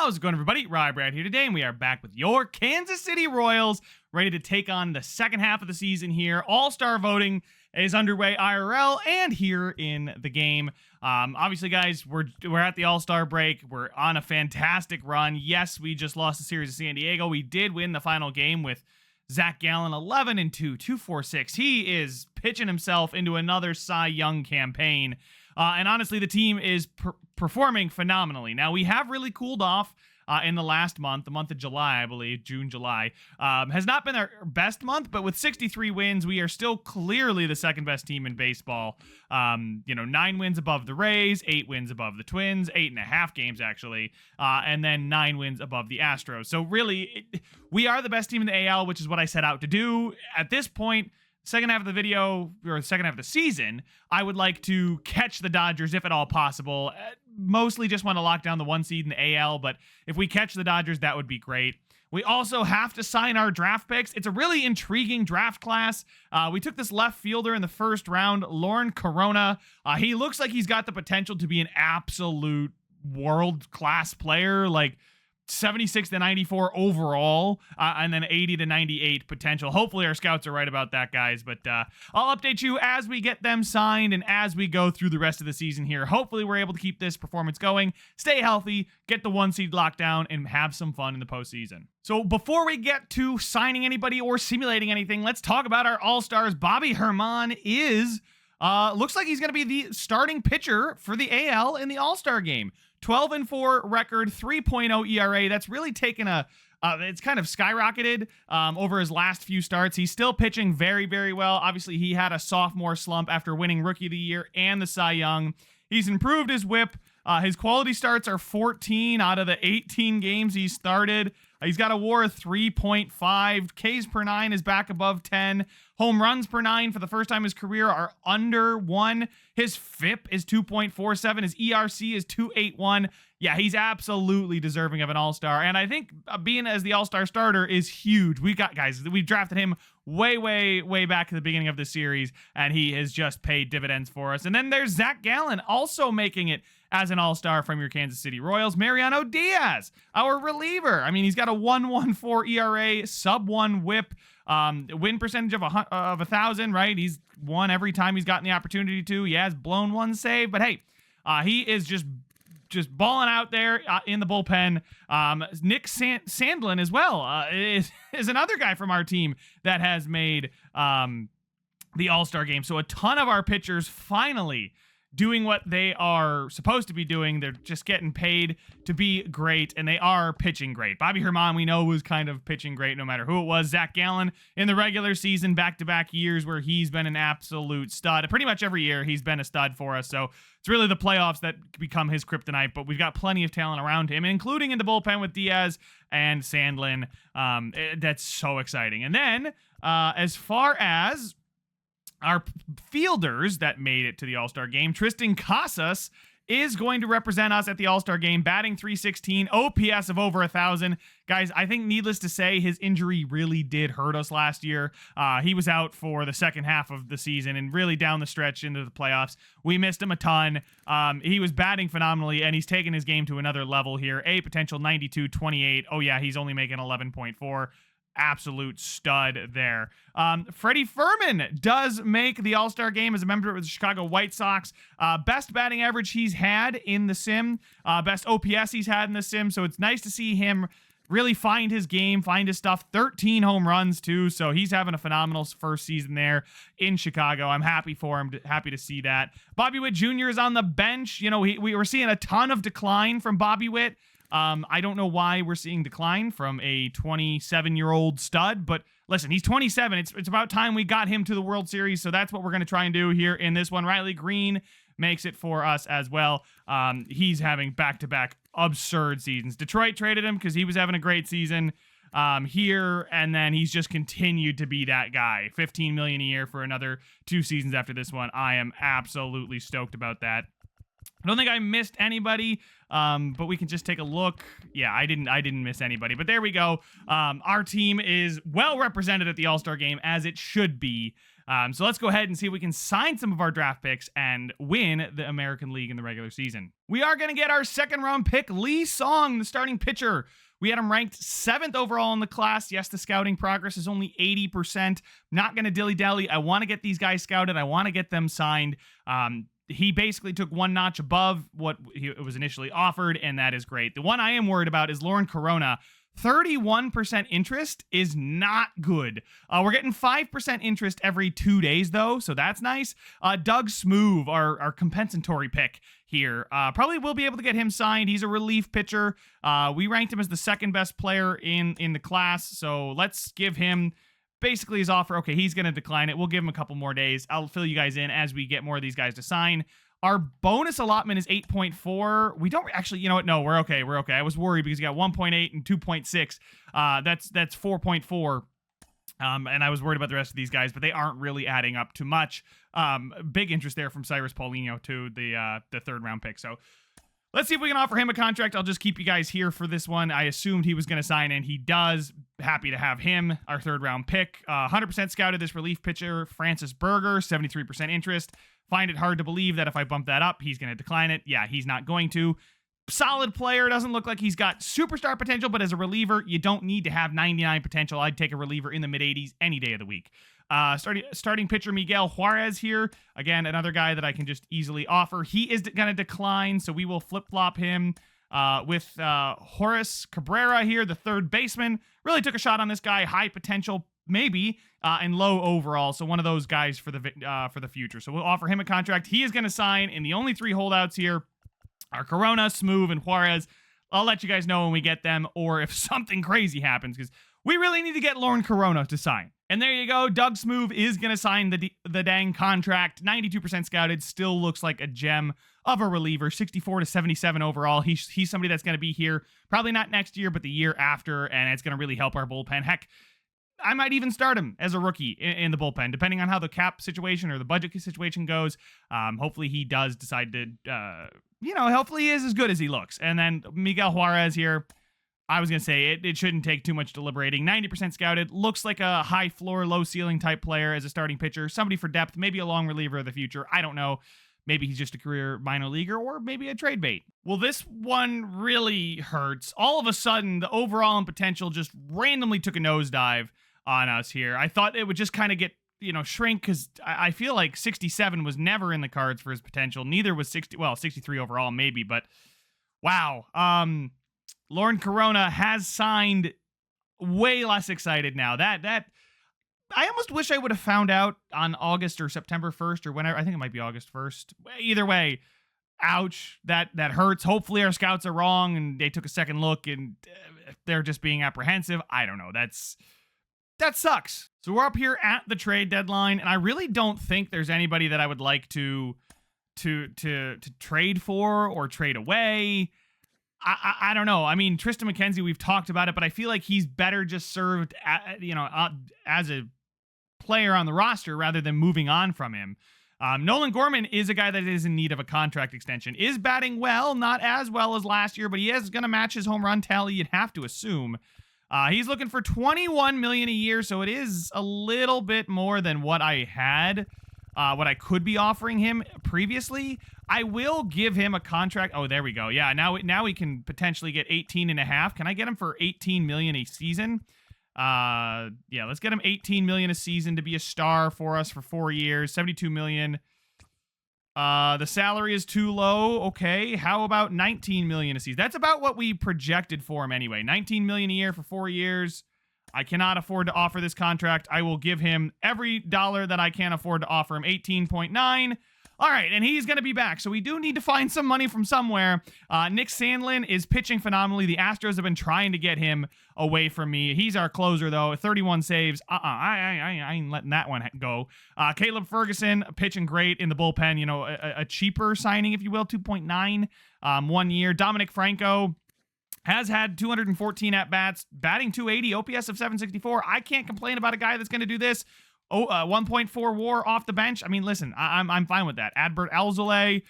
How's it going, everybody? Brad here today, and we are back with your Kansas City Royals, ready to take on the second half of the season here. All-Star voting is underway IRL and here in the game. Obviously, guys, we're at the All-Star break. We're on a fantastic run. Yes, we just lost the series to San Diego. We did win the final game with Zach Gallen, 11-2, 246. He is pitching himself into another Cy Young campaign. And honestly, the team is performing phenomenally. Now, we have really cooled off in the last month, the month of July, I believe, June, July. Has not been our best month, but with 63 wins, we are still clearly the second best team in baseball. 9 wins above the Rays, 8 wins above the Twins, 8.5 games, actually, and then 9 wins above the Astros. So really, we are the best team in the AL, which is what I set out to do. At this point, second half of the video, or the second half of the season, I would like to catch the Dodgers if at all possible. Mostly just want to lock down the 1 seed in the AL, but if we catch the Dodgers, that would be great. We also have to sign our draft picks. It's a really intriguing draft class. We took this left fielder in the first round, Lauren Corona. He looks like he's got the potential to be an absolute world-class player, like 76 to 94 overall, and then 80 to 98 potential. Hopefully our scouts are right about that, guys, but I'll update you as we get them signed and as we go through the rest of the season here. Hopefully we're able to keep this performance going, stay healthy, get the 1 seed locked down, and have some fun in the postseason. So before we get to signing anybody or simulating anything, let's talk about our All-Stars. Bobby Herman looks like he's going to be the starting pitcher for the AL in the All-Star game. 12-4 record, 3.0 ERA. That's really taken it's kind of skyrocketed over his last few starts. He's still pitching very, very well. Obviously, he had a sophomore slump after winning Rookie of the Year and the Cy Young. He's improved his whip. His quality starts are 14 out of the 18 games he started. He's got a WAR of 3.5. Ks per 9 is back above 10. Home runs per 9 for the first time in his career are under 1. His FIP is 2.47. His ERC is 2.81. Yeah, he's absolutely deserving of an All-Star. And I think being as the All-Star starter is huge. We've drafted him way, way, way back at the beginning of the series, and he has just paid dividends for us. And then there's Zach Gallen also making it as an All-Star from your Kansas City Royals. Mariano Diaz, our reliever. I mean, he's got a 1.14 ERA, sub-1 whip, win percentage of 1,000, right? He's won every time he's gotten the opportunity to. He has blown one save, but hey, he is just balling out there in the bullpen. Nick Sandlin as well is another guy from our team that has made the All-Star game. So a ton of our pitchers finally doing what they are supposed to be doing. They're just getting paid to be great, and they are pitching great. Bobby Herman, we know, was kind of pitching great no matter who it was. Zach Gallen in the regular season, back-to-back years where he's been an absolute stud. Pretty much every year he's been a stud for us, so it's really the playoffs that become his kryptonite, but we've got plenty of talent around him, including in the bullpen with Diaz and Sandlin. That's so exciting. And then, as far as our fielders that made it to the All-Star game, Tristan Casas is going to represent us at the All-Star game, batting .316, OPS of over 1,000. Guys, I think needless to say, his injury really did hurt us last year. He was out for the second half of the season and really down the stretch into the playoffs. We missed him a ton. He was batting phenomenally, and he's taken his game to another level here. A potential 92-28. Oh yeah, he's only making 11.4. Absolute stud there. Freddie Furman does make the All-Star game as a member of the Chicago White Sox. Best batting average he's had in the sim. Best OPS he's had in the sim. So it's nice to see him really find his game, find his stuff. 13 home runs too. So he's having a phenomenal first season there in Chicago. I'm happy for him. Happy to see that. Bobby Witt Jr. is on the bench. You know, we were seeing a ton of decline from Bobby Witt. I don't know why we're seeing decline from a 27-year-old stud, but listen, he's 27. It's about time we got him to the World Series, so that's what we're going to try and do here in this one. Riley Green makes it for us as well. He's having back-to-back absurd seasons. Detroit traded him because he was having a great season here, and then he's just continued to be that guy. $15 million a year for another 2 seasons after this one. I am absolutely stoked about that. I don't think I missed anybody, but we can just take a look. Yeah, I didn't miss anybody, but there we go. Our team is well represented at the All-Star game, as it should be. So let's go ahead and see if we can sign some of our draft picks and win the American League in the regular season. We are going to get our second round pick, Lee Song, the starting pitcher. We had him ranked 7th overall in the class. Yes, the scouting progress is only 80%. Not going to dilly-dally. I want to get these guys scouted. I want to get them signed. He basically took one notch above what was initially offered, and that is great. The one I am worried about is Lauren Corona. 31% interest is not good. We're getting 5% interest every 2 days, though, so that's nice. Doug Smoove, our compensatory pick here. Probably will be able to get him signed. He's a relief pitcher. We ranked him as the second best player in the class, so let's give him basically his offer. Okay, he's going to decline it. We'll give him a couple more days. I'll fill you guys in as we get more of these guys to sign. Our bonus allotment is 8.4. We don't actually, you know what? No, we're okay. We're okay. I was worried because we got 1.8 and 2.6. That's 4.4. And I was worried about the rest of these guys, but they aren't really adding up to much. Big interest there from Cyrus Paulino to the third round pick. So let's see if we can offer him a contract. I'll just keep you guys here for this one. I assumed he was going to sign, and he does. Happy to have him, our third round pick. 100% scouted this relief pitcher, Francis Berger, 73% interest. Find it hard to believe that if I bump that up, he's going to decline it. Yeah, he's not going to. Solid player. Doesn't look like he's got superstar potential, but as a reliever, you don't need to have 99 potential. I'd take a reliever in the mid-80s any day of the week. Starting pitcher Miguel Juarez here. Again, another guy that I can just easily offer. He is going to decline, so we will flip-flop him with Horace Cabrera here, the third baseman. Really took a shot on this guy. High potential, maybe, and low overall. So one of those guys for the future. So we'll offer him a contract. He is going to sign, and the only 3 holdouts here are Corona, Smoove, and Juarez. I'll let you guys know when we get them, or if something crazy happens, because we really need to get Lauren Corona to sign. And there you go. Doug Smoove is going to sign the dang contract. 92% scouted. Still looks like a gem of a reliever. 64 to 77 overall. He's somebody that's going to be here probably not next year, but the year after, and it's going to really help our bullpen. Heck, I might even start him as a rookie in the bullpen, depending on how the cap situation or the budget situation goes. Hopefully he does decide to, hopefully he is as good as he looks. And then Miguel Juarez here. I was going to say, it shouldn't take too much deliberating. 90% scouted. Looks like a high floor, low ceiling type player as a starting pitcher. Somebody for depth. Maybe a long reliever of the future. I don't know. Maybe he's just a career minor leaguer, or maybe a trade bait. Well, this one really hurts. All of a sudden, the overall and potential just randomly took a nosedive on us here. I thought it would just kind of get, shrink, because I feel like 67 was never in the cards for his potential. Neither was 63 overall, maybe, but wow. Lauren Corona has signed. Way less excited now. That I almost wish I would have found out on August or September 1st or whenever. I think it might be August 1st. Either way, ouch. That hurts. Hopefully our scouts are wrong and they took a second look and they're just being apprehensive. I don't know. That sucks. So we're up here at the trade deadline, and I really don't think there's anybody that I would like to trade for or trade away. I don't know. I mean, Tristan McKenzie, we've talked about it, but I feel like he's better just served, as a player on the roster rather than moving on from him. Nolan Gorman is a guy that is in need of a contract extension. Is batting well, not as well as last year, but he is going to match his home run tally, you'd have to assume. He's looking for $21 million a year, so it is a little bit more than what I had. What I could be offering him previously. I will give him a contract. Oh, there we go. Yeah, now we can potentially get 18.5. Can I get him for $18 million a season? Yeah, let's get him $18 million a season to be a star for us for 4 years. $72 million. The salary is too low. Okay, how about $19 million a season? That's about what we projected for him anyway. $19 million a year for 4 years. I cannot afford to offer this contract. I will give him every dollar that I can afford to offer him. 18.9. All right, and he's going to be back, so we do need to find some money from somewhere. Nick Sandlin is pitching phenomenally. The Astros have been trying to get him away from me. He's our closer, though. 31 saves. I ain't letting that one go. Caleb Ferguson pitching great in the bullpen. A cheaper signing, if you will, 2.9 1 year. Dominic Franco has had 214 at-bats, batting 280, OPS of 764. I can't complain about a guy that's going to do this. 1.4 WAR off the bench. I mean, listen, I'm fine with that. Adbert Alzolay,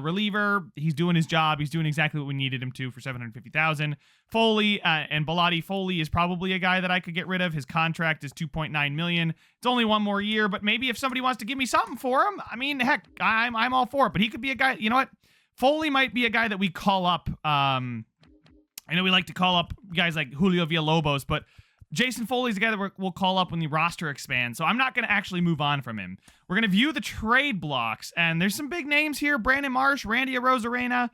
reliever, he's doing his job. He's doing exactly what we needed him to for $750,000. Foley and Bilotti. Foley is probably a guy that I could get rid of. His contract is $2.9 million. It's only one more year, but maybe if somebody wants to give me something for him, I mean, heck, I'm all for it. But he could be a guy. You know what? Foley might be a guy that we call up. I know we like to call up guys like Julio Villalobos, but Jason Foley's a guy that we'll call up when the roster expands, so I'm not going to actually move on from him. We're going to view the trade blocks, and there's some big names here. Brandon Marsh, Randy Arozarena,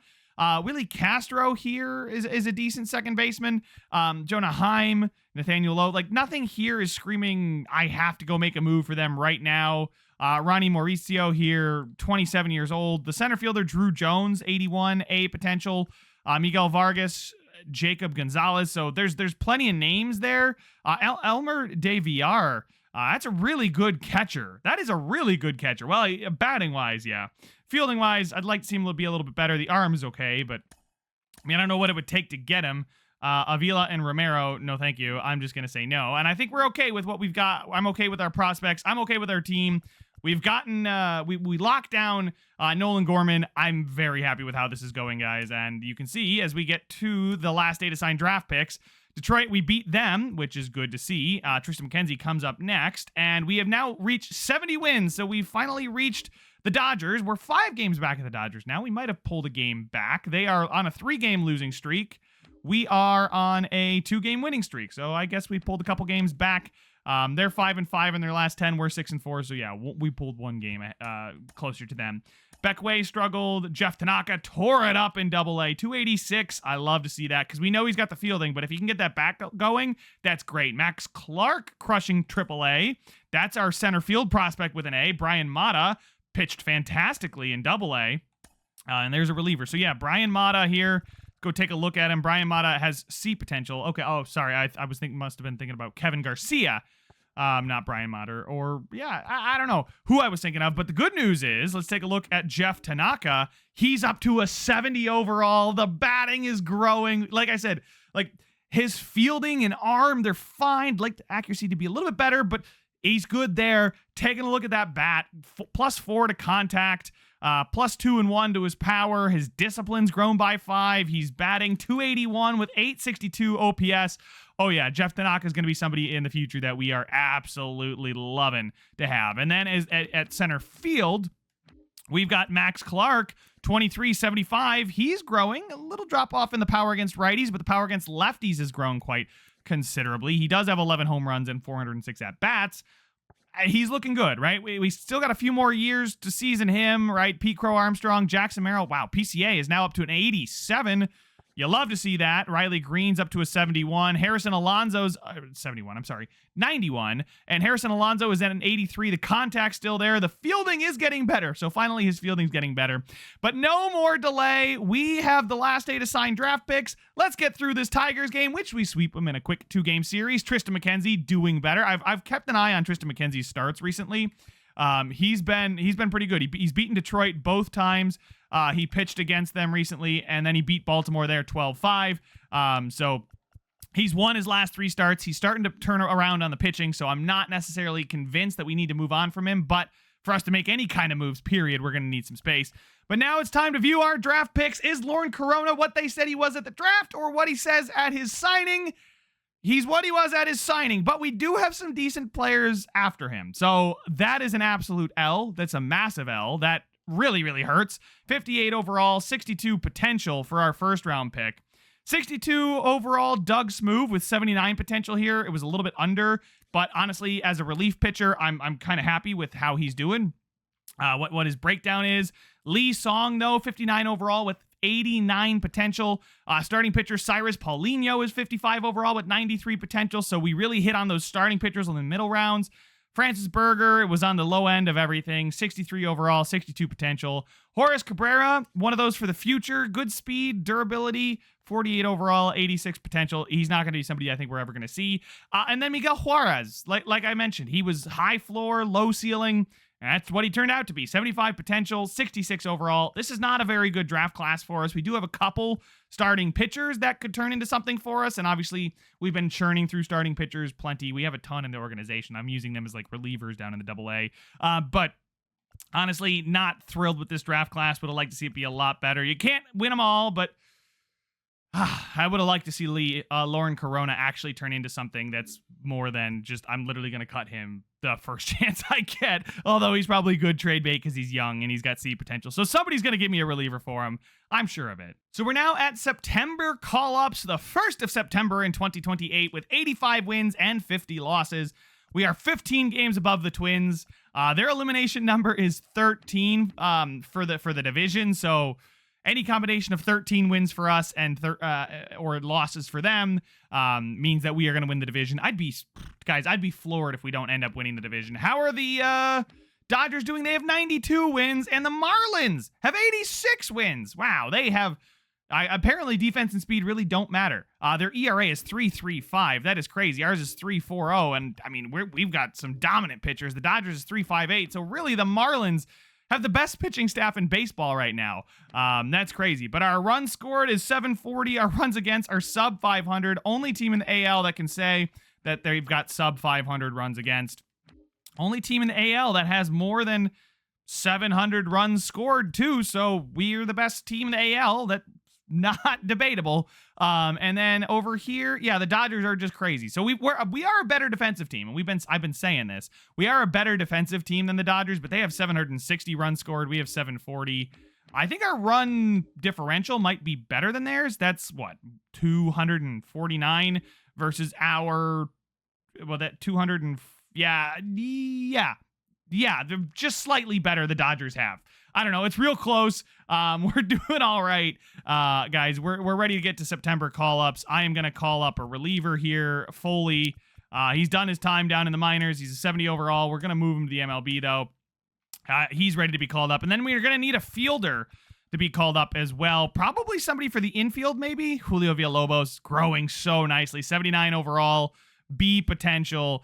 Willie Castro here is a decent second baseman. Jonah Heim, Nathaniel Lowe. Like, nothing here is screaming, I have to go make a move for them right now. Ronnie Mauricio here, 27 years old. The center fielder, Drew Jones, 81, A potential. Miguel Vargas, Jacob Gonzalez. So there's plenty of names there. Elmer De Villar, that's a really good catcher. That is a really good catcher. Well, batting wise, yeah. Fielding wise, I'd like to see him to be a little bit better. The arm is okay, but I mean, I don't know what it would take to get him. Avila and Romero, no thank you. I'm just going to say no. And I think we're okay with what we've got. I'm okay with our prospects. I'm okay with our team. We've gotten, we locked down Nolan Gorman. I'm very happy with how this is going, guys. And you can see as we get to the last day to sign draft picks, Detroit, we beat them, which is good to see. Tristan McKenzie comes up next. And we have now reached 70 wins. So we finally reached the Dodgers. We're 5 games back at the Dodgers now. We might have pulled a game back. They are on a 3-game losing streak. We are on a 2-game winning streak. So I guess we pulled a couple games back. They're 5-5 in their last 10. We're 6-4. So yeah, we pulled one game closer to them. Beckway struggled. Jeff Tanaka tore it up in Double-A. 286. I love to see that because we know he's got the fielding, but if he can get that back going, that's great. Max Clark crushing Triple-A. That's our center field prospect with an A. Brian Mata pitched fantastically in Double-A. And there's a reliever. So yeah, Brian Mata here. Go take a look at him. Brian Mata has C potential. Okay. Oh, sorry. I was must have been thinking about Kevin Garcia. Not Brian Mata, or yeah, I don't know who I was thinking of, but the good news is, let's take a look at Jeff Tanaka. He's up to a 70 overall. The batting is growing. Like I said, like his fielding and arm, they're fine. I'd like the accuracy to be a little bit better, but he's good there. Taking a look at that bat, +4 to contact, +2 and 1 to his power. His discipline's grown by 5. He's batting .281 with .862 OPS. Oh yeah, Jeff Tanaka is going to be somebody in the future that we are absolutely loving to have. And then at center field, we've got Max Clark, 2375. He's growing. A little drop off in the power against righties, but the power against lefties has grown quite considerably. He does have 11 home runs and 406 at-bats. He's looking good, right? We still got a few more years to season him, right? Pete Crow Armstrong, Jackson Merrill. Wow, PCA is now up to an 87. You love to see that. Riley Green's up to a 71. Harrison Alonso's 71, I'm sorry, 91. And Harrison Alonso is at an 83. The contact's still there. The fielding is getting better. So finally his fielding's getting better. But no more delay. We have the last day to sign draft picks. Let's get through this Tigers game, which we sweep them in a quick 2-game series. Tristan McKenzie doing better. I've kept an eye on Tristan McKenzie's starts recently. He's been pretty good. He's beaten Detroit both times. He pitched against them recently, and then he beat Baltimore there 12-5. So he's won his last 3 starts. He's starting to turn around on the pitching, so I'm not necessarily convinced that we need to move on from him. But for us to make any kind of moves, period, we're going to need some space. But now it's time to view our draft picks. Is Lauren Corona what they said he was at the draft, or what he says at his signing? He's what he was at his signing, but we do have some decent players after him. So that is an absolute L. That's a massive L. That really, really hurts. 58 overall, 62 potential for our first round pick. 62 overall, Doug Smoove with 79 potential here. It was a little bit under, but honestly, as a relief pitcher, I'm kind of happy with how he's doing. What his breakdown is. Lee Song, though, 59 overall with 89 potential. Starting pitcher Cyrus Paulinho is 55 overall with 93 potential. So we really hit on those starting pitchers in the middle rounds. Francis Berger, it was on the low end of everything. 63 overall, 62 potential. Horace Cabrera, one of those for the future. Good speed, durability, 48 overall, 86 potential. He's not going to be somebody I think we're ever going to see. And then Miguel Juarez, like I mentioned, he was high floor, low ceiling. That's what he turned out to be. 75 potential, 66 overall. This is not a very good draft class for us. We do have a couple starting pitchers that could turn into something for us. And obviously, we've been churning through starting pitchers plenty. We have a ton in the organization. I'm using them as like relievers down in the AA. But honestly, not thrilled with this draft class. Would have liked to see it be a lot better. You can't win them all, but I would have liked to see Lauren Corona actually turn into something that's more than just, I'm literally going to cut him the first chance I get. Although he's probably good trade bait because he's young and he's got C potential. So somebody's going to give me a reliever for him. I'm sure of it. So we're now at September call-ups, the 1st of September in 2028 with 85 wins and 50 losses. We are 15 games above the Twins. Their elimination number is 13 for the division. So any combination of 13 wins for us and or losses for them means that we are going to win the division. I'd be floored if we don't end up winning the division. How are the Dodgers doing? They have 92 wins, and the Marlins have 86 wins. Wow, they have. Apparently, defense and speed really don't matter. Their ERA is 3.35. That is crazy. Ours is 3.40, and I mean we've got some dominant pitchers. The Dodgers is 3.58. So really, the Marlins have the best pitching staff in baseball right now. That's crazy. But our runs scored is 740. Our runs against are sub 500. Only team in the AL that can say that they've got sub 500 runs against. Only team in the AL that has more than 700 runs scored too. So we're the best team in the AL. That's not debatable. And then over here, yeah, the Dodgers are just crazy. So we are a better defensive team, and I've been saying this. We are a better defensive team than the Dodgers, but they have 760 runs scored. We have 740. I think our run differential might be better than theirs. That's what, 249 versus our, well, that 200 and yeah, they're just slightly better. The Dodgers have. I don't know. It's real close. We're doing all right, guys. We're ready to get to September call-ups. I am going to call up a reliever here, Foley. He's done his time down in the minors. He's a 70 overall. We're going to move him to the MLB, though. He's ready to be called up. And then we're going to need a fielder to be called up as well. Probably somebody for the infield, maybe. Julio Villalobos, growing so nicely. 79 overall. B potential.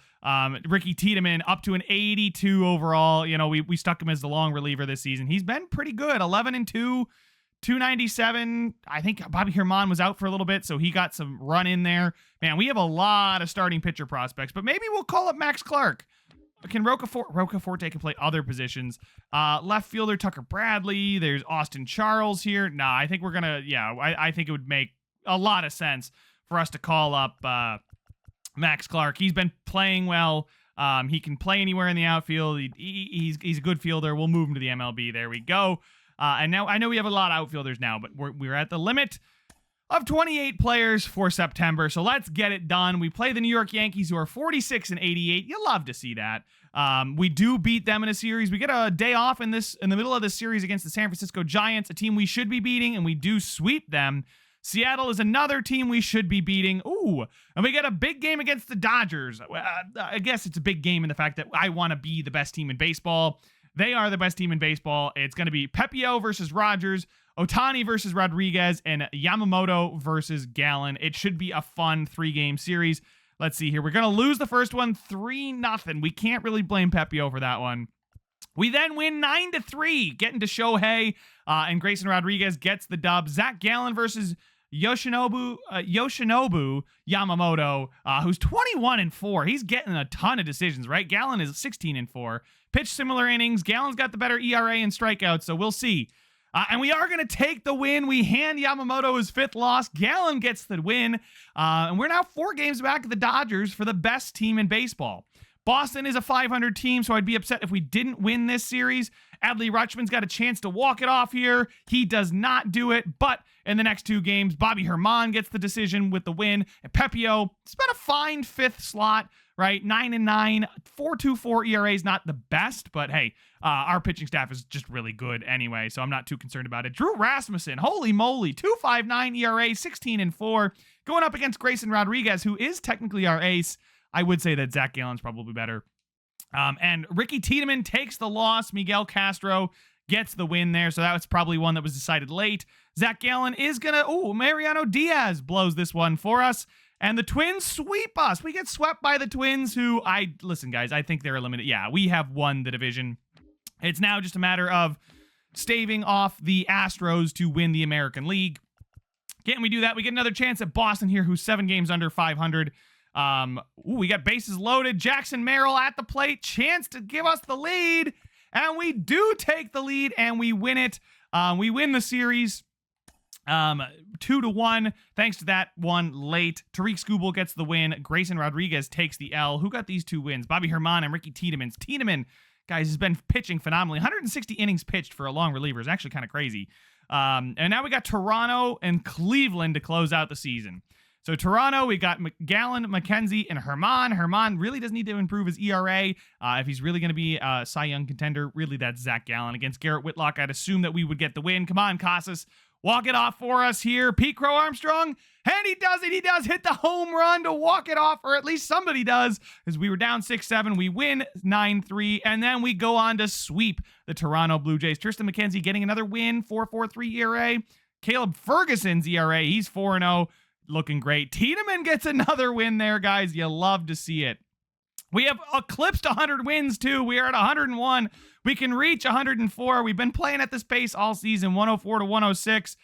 Ricky Tiedemann up to an 82 overall. You know, we stuck him as the long reliever this season. He's been pretty good. 11-2, 297. I think Bobby Herman was out for a little bit, so he got some run in there. Man, we have a lot of starting pitcher prospects, but maybe we'll call up Max Clark. Can Rocaforte can play other positions. Left fielder Tucker Bradley. There's Austin Charles here. Nah, I think we're gonna. Yeah, I think it would make a lot of sense for us to call up Max Clark. He's been playing well. He can play anywhere in the outfield. He's a good fielder. We'll move him to the MLB. There we go. And now I know we have a lot of outfielders now, but we're at the limit of 28 players for September. So let's get it done. We play the New York Yankees, who are 46 and 88. You love to see that. We do beat them in a series. We get a day off in the middle of this series against the San Francisco Giants, a team we should be beating, and we do sweep them. Seattle is another team we should be beating. Ooh, and we get a big game against the Dodgers. I guess it's a big game in the fact that I want to be the best team in baseball. They are the best team in baseball. It's going to be Pepio versus Rogers, Ohtani versus Rodriguez, and Yamamoto versus Gallen. It should be a fun 3-game series. Let's see here. We're going to lose the first one 3-0. We can't really blame Pepio for that one. We then win 9-3, getting to Shohei, and Grayson Rodriguez gets the dub. Zach Gallen versus Yoshinobu Yamamoto, who's 21-4. He's getting a ton of decisions, right? Gallen is 16-4. Pitch similar innings. Gallen's got the better ERA and strikeouts, so we'll see. And we are going to take the win. We hand Yamamoto his 5th loss. Gallen gets the win. And we're now 4 games back of the Dodgers for the best team in baseball. Boston is a 500 team, so I'd be upset if we didn't win this series. Adley Rutschman's got a chance to walk it off here. He does not do it, but in the next 2 games, Bobby Herman gets the decision with the win. And Pepio, it's been a fine 5th slot, right? 9-9, 4.24 ERA is not the best, but hey, our pitching staff is just really good anyway, so I'm not too concerned about it. Drew Rasmussen, holy moly, 2.59 ERA, 16-4, going up against Grayson Rodriguez, who is technically our ace. I would say that Zach Gallen's probably better. And Ricky Tiedemann takes the loss. Miguel Castro gets the win there. So that was probably one that was decided late. Zach Gallen is going to... Mariano Diaz blows this one for us. And the Twins sweep us. We get swept by the Twins, who listen, guys, I think they're eliminated. Yeah, we have won the division. It's now just a matter of staving off the Astros to win the American League. Can't we do that? We get another chance at Boston here, who's 7 games under 500. We got bases loaded. Jackson Merrill at the plate. Chance to give us the lead. And we do take the lead, and we win it. We win the series 2-1, thanks to that one late. Tariq Skubal gets the win. Grayson Rodriguez takes the L. Who got these 2 wins? Bobby Herman and Ricky Tiedemann. Tiedemann, guys, has been pitching phenomenally. 160 innings pitched for a long reliever is actually kind of crazy. And now we got Toronto and Cleveland to close out the season. So Toronto, we got Gallen, McKenzie, and Herman. Herman really does need to improve his ERA. If he's really going to be a Cy Young contender, really that's Zach Gallen. Against Garrett Whitlock, I'd assume that we would get the win. Come on, Casas. Walk it off for us here. Pete Crow Armstrong, and he does it. He does hit the home run to walk it off, or at least somebody does, as we were down 6-7. We win 9-3, and then we go on to sweep the Toronto Blue Jays. Tristan McKenzie getting another win, 4.43 ERA. Caleb Ferguson's ERA, he's 4-0, looking great. Tiedemann gets another win there, guys. You love to see it. We have eclipsed 100 wins, too. We are at 101. We can reach 104. We've been playing at this pace all season, 104 to 106.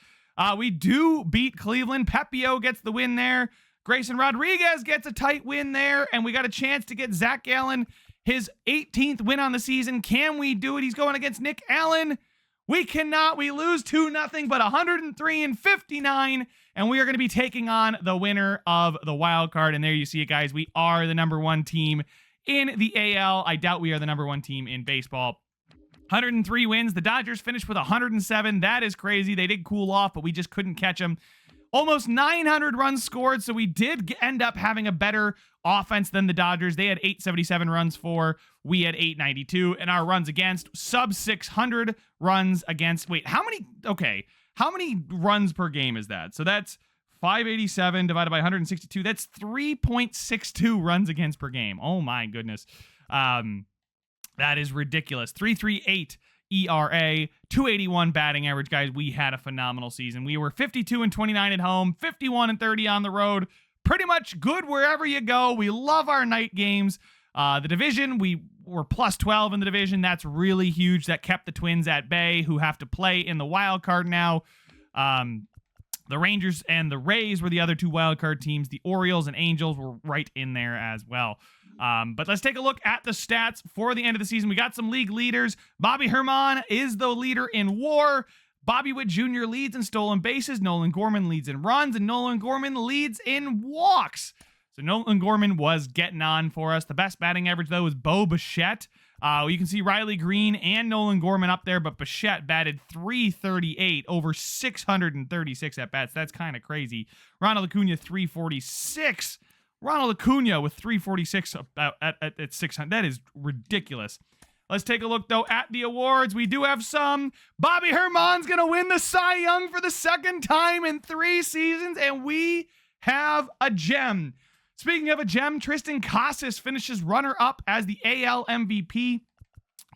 We do beat Cleveland. Pepio gets the win there. Grayson Rodriguez gets a tight win there, and we got a chance to get Zach Gallen his 18th win on the season. Can we do it? He's going against Nick Allen. We cannot. We lose 2-0, but 103-59, and we are going to be taking on the winner of the wild card. And there you see it, guys. We are the number 1 team in the AL. I doubt we are the number 1 team in baseball. 103 wins. The Dodgers finished with 107. That is crazy. They did cool off, but we just couldn't catch them. Almost 900 runs scored, so we did end up having a better offense than the Dodgers. They had 877 runs for. We had 892, and our runs against, sub 600 runs against. Wait, how many? Okay, how many runs per game is that? So that's 587 divided by 162. That's 3.62 runs against per game. Oh my goodness. That is ridiculous. 3.38 ERA, 281 batting average, guys. We had a phenomenal season. We were 52-29 at home, 51-30 on the road. Pretty much good wherever you go. We love our night games. The division, we were plus 12 in the division. That's really huge. That kept the Twins at bay, who have to play in the wild card now. The Rangers and the Rays were the other 2 wild card teams. The Orioles and Angels were right in there as well. But let's take a look at the stats for the end of the season. We got some league leaders. Bobby Herman is the leader in WAR. Bobby Witt Jr. leads in stolen bases. Nolan Gorman leads in runs, and Nolan Gorman leads in walks. So Nolan Gorman was getting on for us. The best batting average, though, is Bo Bichette. You can see Riley Green and Nolan Gorman up there, but Bichette batted .338 over 636 at-bats. That's kind of crazy. Ronald Acuna, .346. Ronald Acuna with .346 at 600. That is ridiculous. Let's take a look, though, at the awards. We do have some. Bobby Herman's going to win the Cy Young for the 2nd time in 3 seasons, and we have a gem. Speaking of a gem, Tristan Casas finishes runner-up as the AL MVP.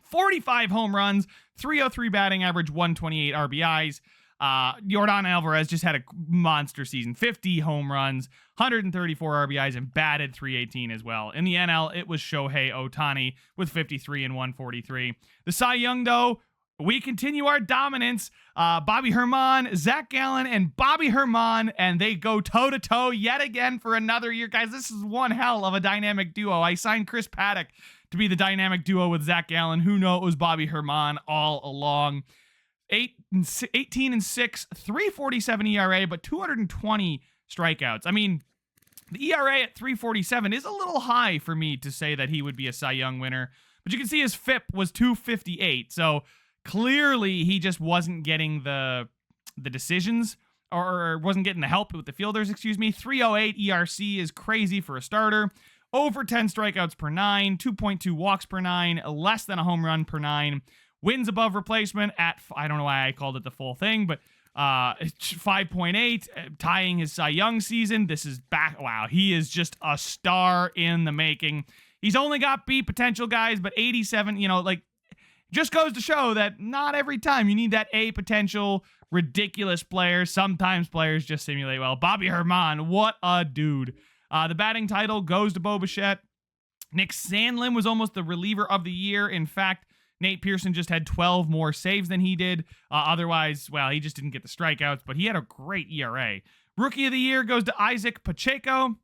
45 home runs, 303 batting average, 128 RBIs. Yordan Alvarez just had a monster season. 50 home runs, 134 RBIs, and batted .318 as well. In the NL, it was Shohei Ohtani with 53 and 143. The Cy Young, though, we continue our dominance. Bobby Herman, Zach Gallen, and Bobby Herman, and they go toe-to-toe yet again for another year. Guys, this is one hell of a dynamic duo. I signed Chris Paddock to be the dynamic duo with Zach Gallen. Who knew it was Bobby Herman all along. 18-6, 3.47 ERA, but 220 strikeouts. I mean, the ERA at 3.47 is a little high for me to say that he would be a Cy Young winner. But you can see his FIP was 258, so clearly he just wasn't getting the decisions, or wasn't getting the help with the fielders, excuse me. 3.08 ERC is crazy for a starter. Over 10 strikeouts per 9, 2.2 walks per 9, less than a home run per 9. Wins above replacement at, I don't know why I called it the full thing, but 5.8, tying his Cy Young season. This is back. Wow, he is just a star in the making. He's only got B potential, guys, but 87, just goes to show that not every time you need that A potential, ridiculous player. Sometimes players just simulate well. Bobby Herman, what a dude. The batting title goes to Bo Bichette. Nick Sandlin was almost the reliever of the year. In fact, Nate Pearson just had 12 more saves than he did. Otherwise, well, he just didn't get the strikeouts, but he had a great ERA. Rookie of the year goes to Isaac Pacheco.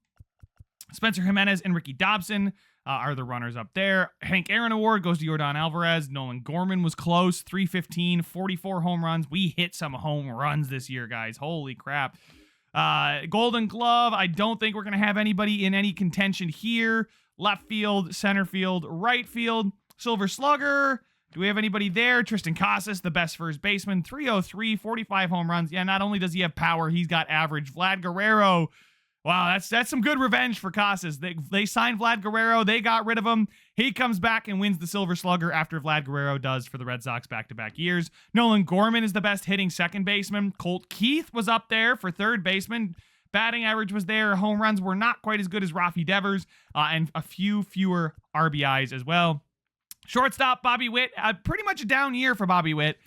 Spencer Jimenez and Ricky Dobson are the runners up there. Hank Aaron Award goes to Yordan Alvarez. Nolan Gorman was close, 315, 44 home runs. We hit some home runs this year, guys. Holy crap. Golden Glove, I don't think we're going to have anybody in any contention here. Left field, center field, right field. Silver Slugger, do we have anybody there? Tristan Casas, the best first baseman, 303, 45 home runs. Yeah, not only does he have power, he's got average. Vlad Guerrero, wow, that's some good revenge for Casas. They signed Vlad Guerrero. They got rid of him. He comes back and wins the Silver Slugger after Vlad Guerrero does for the Red Sox back-to-back years. Nolan Gorman is the best hitting second baseman. Colt Keith was up there for third baseman. Batting average was there. Home runs were not quite as good as Rafi Devers, and a few fewer RBIs as well. Shortstop, Bobby Witt, pretty much a down year for Bobby Witt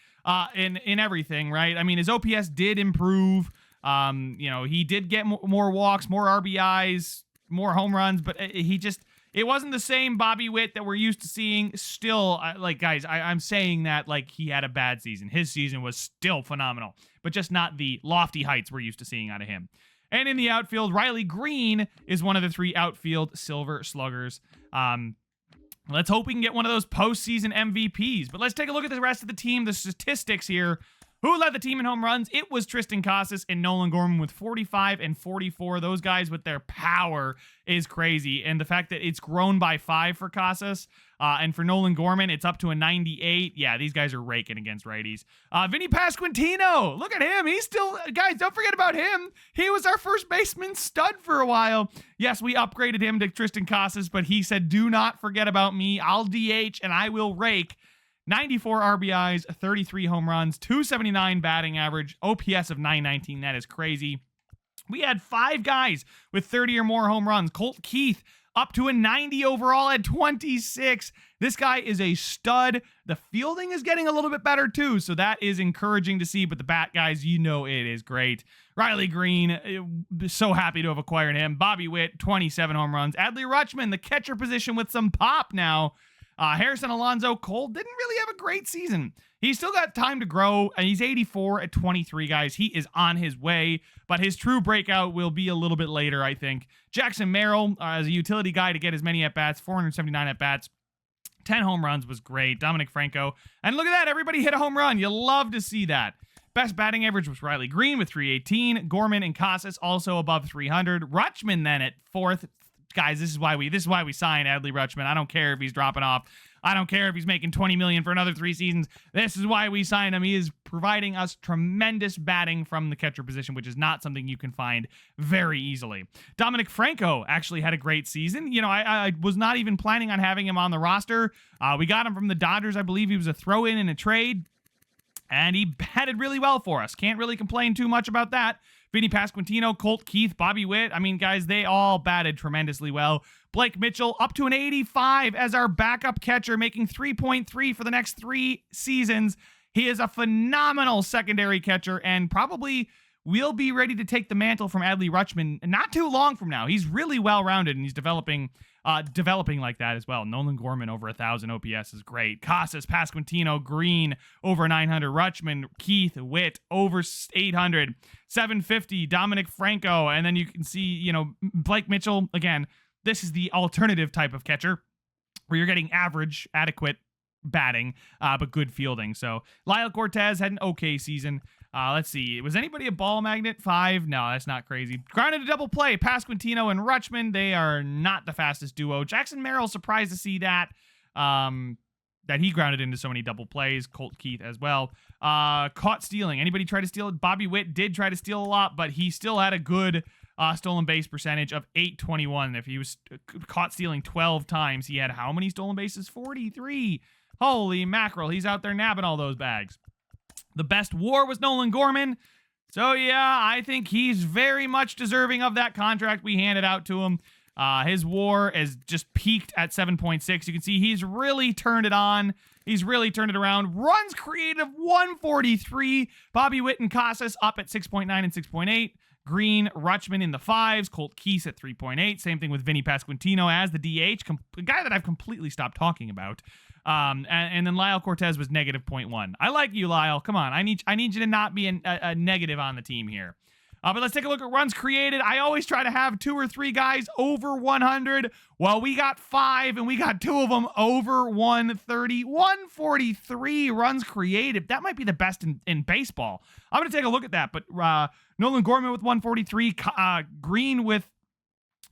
in everything, right? I mean, his OPS did improve. He did get more walks, more RBIs, more home runs, but it wasn't the same Bobby Witt that we're used to seeing. Still, guys, I'm saying that like he had a bad season. His season was still phenomenal, but just not the lofty heights we're used to seeing out of him. And in the outfield, Riley Green is one of the 3 outfield Silver Sluggers. Let's hope we can get one of those postseason MVPs. But let's take a look at the rest of the team, the statistics here. Who led the team in home runs? It was Tristan Casas and Nolan Gorman with 45 and 44. Those guys with their power is crazy. And the fact that it's grown by 5 for Casas, and for Nolan Gorman, it's up to a 98. Yeah, these guys are raking against righties. Vinny Pasquantino, look at him. He's still, guys, don't forget about him. He was our first baseman stud for a while. Yes, we upgraded him to Tristan Casas, but he said, do not forget about me. I'll DH and I will rake. 94 RBIs, 33 home runs, 279 batting average, OPS of 919. That is crazy. We had 5 guys with 30 or more home runs. Colt Keith up to a 90 overall at 26. This guy is a stud. The fielding is getting a little bit better too, so that is encouraging to see. But the bat guys, you know it is great. Riley Green, so happy to have acquired him. Bobby Witt, 27 home runs. Adley Rutschman, the catcher position with some pop now. Harrison Alonso Cole didn't really have a great season. He's still got time to grow, and he's 84 at 23, guys. He is on his way, but his true breakout will be a little bit later, I think. Jackson Merrill, as a utility guy to get as many at-bats, 479 at-bats, 10 home runs was great. Dominic Franco, and look at that, everybody hit a home run. You love to see that. Best batting average was Riley Green with 318. Gorman and Casas also above 300. Rutschman then at 4th. Guys, this is why we signed Adley Rutschman. I don't care if he's dropping off. I don't care if he's making $20 million for another 3 seasons. This is why we signed him. He is providing us tremendous batting from the catcher position, which is not something you can find very easily. Dominic Franco actually had a great season. You know, I was not even planning on having him on the roster. We got him from the Dodgers. I believe he was a throw-in in a trade, and he batted really well for us. Can't really complain too much about that. Vinny Pasquantino, Colt Keith, Bobby Witt. I mean, guys, they all batted tremendously well. Blake Mitchell up to an 85 as our backup catcher, making 3.3 for the next 3 seasons. He is a phenomenal secondary catcher and probably will be ready to take the mantle from Adley Rutschman not too long from now. He's really well-rounded, and he's developing like that as well. Nolan Gorman over 1,000 OPS is great. Casas, Pasquantino, Green over 900. Rutschman, Keith, Witt over 800. 750, Dominic Franco. And then you can see, you know, Blake Mitchell. Again, this is the alternative type of catcher where you're getting average, adequate batting, but good fielding. So Lyle Cortez had an okay season. Let's see. Was anybody a ball magnet? 5? No, that's not crazy. Grounded a double play. Pasquantino and Rutschman, they are not the fastest duo. Jackson Merrill, surprised to see that. That he grounded into so many double plays. Colt Keith as well. Caught stealing. Anybody try to steal it? Bobby Witt did try to steal a lot, but he still had a good stolen base percentage of 821. If he was caught stealing 12 times, he had how many stolen bases? 43. Holy mackerel. He's out there nabbing all those bags. The best WAR was Nolan Gorman. So, yeah, I think he's very much deserving of that contract we handed out to him. His WAR is just peaked at 7.6. You can see he's really turned it on. He's really turned it around. Runs created 143. Bobby Witt and Casas up at 6.9 and 6.8. Green, Rutschman in the 5s. Colt Keith at 3.8. Same thing with Vinny Pasquantino as the DH, a guy that I've completely stopped talking about. And then Lyle Cortez was negative 0.1. I like you, Lyle. Come on. I need you to not be a negative on the team here. But let's take a look at runs created. I always try to have 2 or 3 guys over 100. Well, we got 5, and we got 2 of them over 130. 143 runs created. That might be the best in baseball. I'm going to take a look at that. But Nolan Gorman with 143.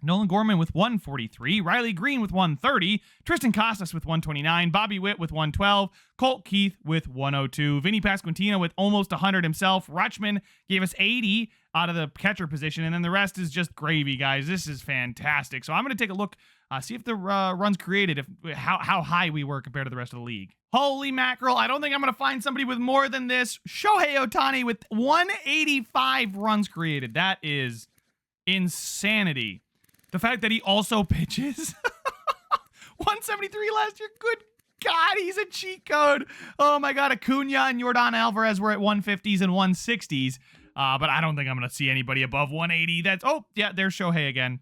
Nolan Gorman with 143, Riley Green with 130, Tristan Casas with 129, Bobby Witt with 112, Colt Keith with 102, Vinny Pasquantino with almost 100 himself, Rutschman gave us 80 out of the catcher position, and then the rest is just gravy, guys. This is fantastic. So I'm going to take a look, see if the runs created, how high we were compared to the rest of the league. Holy mackerel, I don't think I'm going to find somebody with more than this. Shohei Ohtani with 185 runs created. That is insanity. The fact that he also pitches 173 last year. Good God, he's a cheat code. Oh my God, Acuna and Yordan Alvarez were at 150s and 160s. But I don't think I'm going to see anybody above 180. Oh, yeah, there's Shohei again.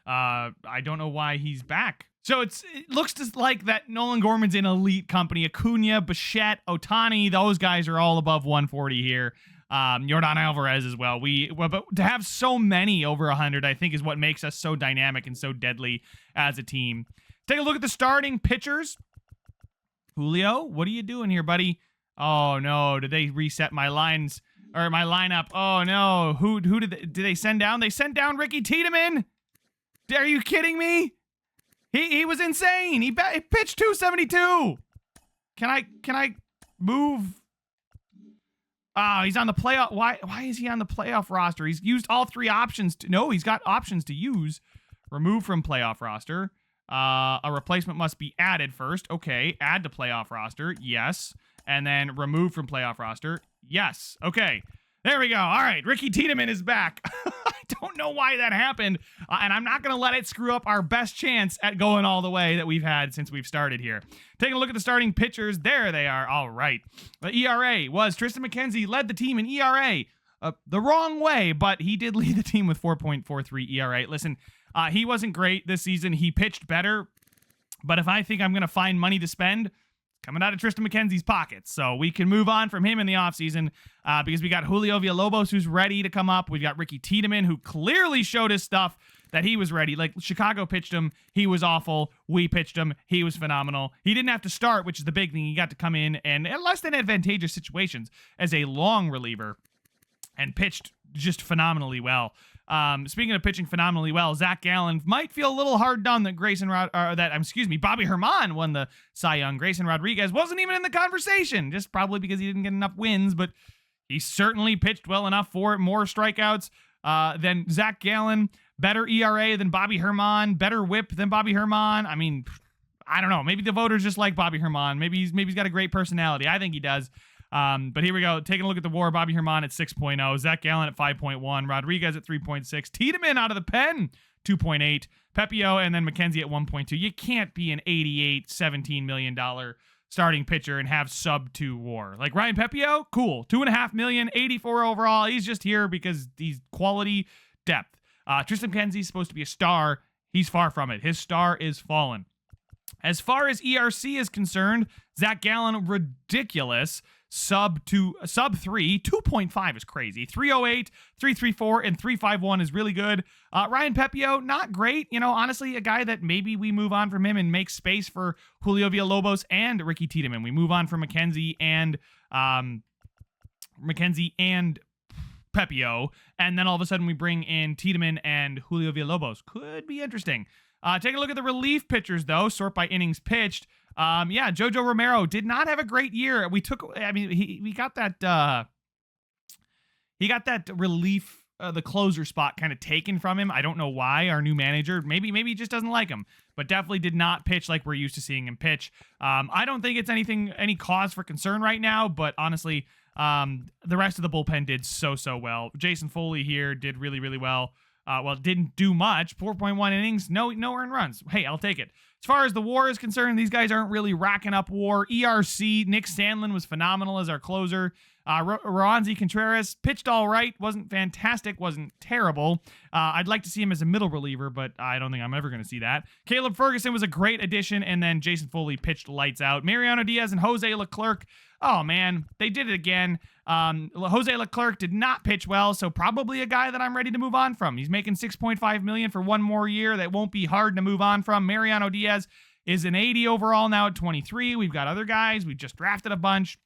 I don't know why he's back. So it looks just like that Nolan Gorman's in elite company. Acuna, Bichette, Ohtani, those guys are all above 140 here. Yordan Alvarez as well. But to have so many over 100, I think, is what makes us so dynamic and so deadly as a team. Take a look at the starting pitchers. Julio, what are you doing here, buddy? Oh no, did they reset my lines or my lineup? Oh no, who did they send down? They sent down Ricky Tiedemann. Are you kidding me? He was insane. He pitched 272. Can I move? Oh, he's on the playoff. Why is he on the playoff roster? He's used all 3 options. No, he's got options to use. Remove from playoff roster. A replacement must be added first. Okay, add to playoff roster. Yes. And then remove from playoff roster. Yes. Okay. There we go. All right. Ricky Tiedemann is back. I don't know why that happened. And I'm not going to let it screw up our best chance at going all the way that we've had since we've started here. Taking a look at the starting pitchers. There they are. All right. The ERA was Tristan McKenzie led the team in ERA the wrong way, but he did lead the team with 4.43 ERA. Listen, he wasn't great this season. He pitched better. But if I think I'm going to find money to spend, coming out of Tristan McKenzie's pockets. So we can move on from him in the offseason because we got Julio Villalobos, who's ready to come up. We've got Ricky Tiedemann, who clearly showed his stuff that he was ready. Like, Chicago pitched him. He was awful. We pitched him. He was phenomenal. He didn't have to start, which is the big thing. He got to come in and in less than advantageous situations as a long reliever and pitched just phenomenally well. Speaking of pitching phenomenally well, Zach Gallen might feel a little hard done that Bobby Herman won the Cy Young. Grayson Rodriguez wasn't even in the conversation, just probably because he didn't get enough wins, but he certainly pitched well enough for it. More strikeouts than Zach Gallen, better ERA than Bobby Herman, better whip than Bobby Herman. I mean, I don't know. Maybe the voters just like Bobby Herman. Maybe he's got a great personality. I think he does. But here we go. Taking a look at the WAR. Bobby Herman at 6.0. Zach Gallen at 5.1. Rodriguez at 3.6. Tiedemann out of the pen, 2.8. Pepio and then McKenzie at 1.2. You can't be an $88, $17 million starting pitcher and have sub-2 WAR. Like Ryan Pepio, cool. $2.5 million, 84 overall. He's just here because he's quality depth. Tristan McKenzie's supposed to be a star. He's far from it. His star is fallen. As far as ERC is concerned, Zach Gallen, ridiculous. Sub 3, 2.5 is crazy. 308, 334, and 351 is really good. Ryan Pepio, not great. You know, honestly, a guy that maybe we move on from him and make space for Julio Villalobos and Ricky Tiedemann. We move on from McKenzie and Pepio, and then all of a sudden we bring in Tiedemann and Julio Villalobos. Could be interesting. Take a look at the relief pitchers, though. Sort by innings pitched. Jojo Romero did not have a great year. He got that relief, the closer spot kind of taken from him. I don't know why. Our new manager, maybe he just doesn't like him, but definitely did not pitch like we're used to seeing him pitch. I don't think it's any cause for concern right now, but honestly, the rest of the bullpen did so well. Jason Foley here did really, really well. Didn't do much. 4.1 innings, no earned runs. Hey, I'll take it. As far as the WAR is concerned, these guys aren't really racking up WAR. ERC, Nick Sandlin was phenomenal as our closer. Roansy Contreras pitched all right, wasn't fantastic, wasn't terrible. I'd like to see him as a middle reliever, but I don't think I'm ever going to see that. Caleb Ferguson was a great addition, and then Jason Foley pitched lights out. Mariano Diaz and Jose Leclerc, oh man, they did it again. Jose Leclerc did not pitch well, so probably a guy that I'm ready to move on from. He's making $6.5 million for one more year. That won't be hard to move on from. Mariano Diaz is an 80 overall now at 23. We've got other guys. We just drafted a bunch.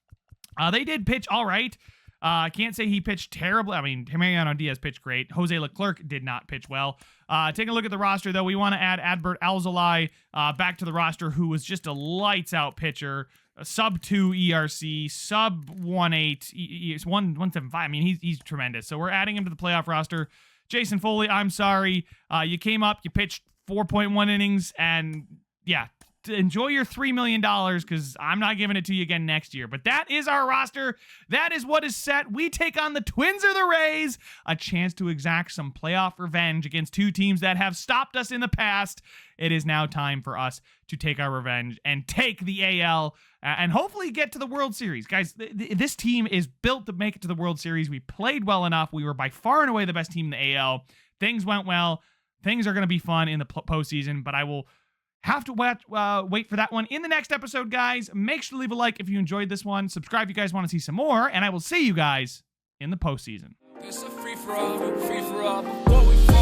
They did pitch all right. I can't say he pitched terribly. I mean, Mariano Diaz pitched great. Jose Leclerc did not pitch well. Taking a look at the roster, though, we want to add Adbert Alzolay back to the roster, who was just a lights-out pitcher. A sub-2 ERC, sub-1.8, 1.75. I mean, he's tremendous. So we're adding him to the playoff roster. Jason Foley, I'm sorry. You came up, you pitched 4.1 innings, and yeah, enjoy your $3 million because I'm not giving it to you again next year. But that is our roster. That is what is set. We take on the Twins or the Rays, a chance to exact some playoff revenge against two teams that have stopped us in the past. It is now time for us to take our revenge and take the AL and hopefully get to the World Series. Guys, this team is built to make it to the World Series. We played well enough. We were by far and away the best team in the AL. Things went well. Things are going to be fun in the postseason, but I will have to wait for that one in the next episode, guys. Make sure to leave a like if you enjoyed this one. Subscribe if you guys want to see some more, and I will see you guys in the postseason. It's a free for all, before we fall.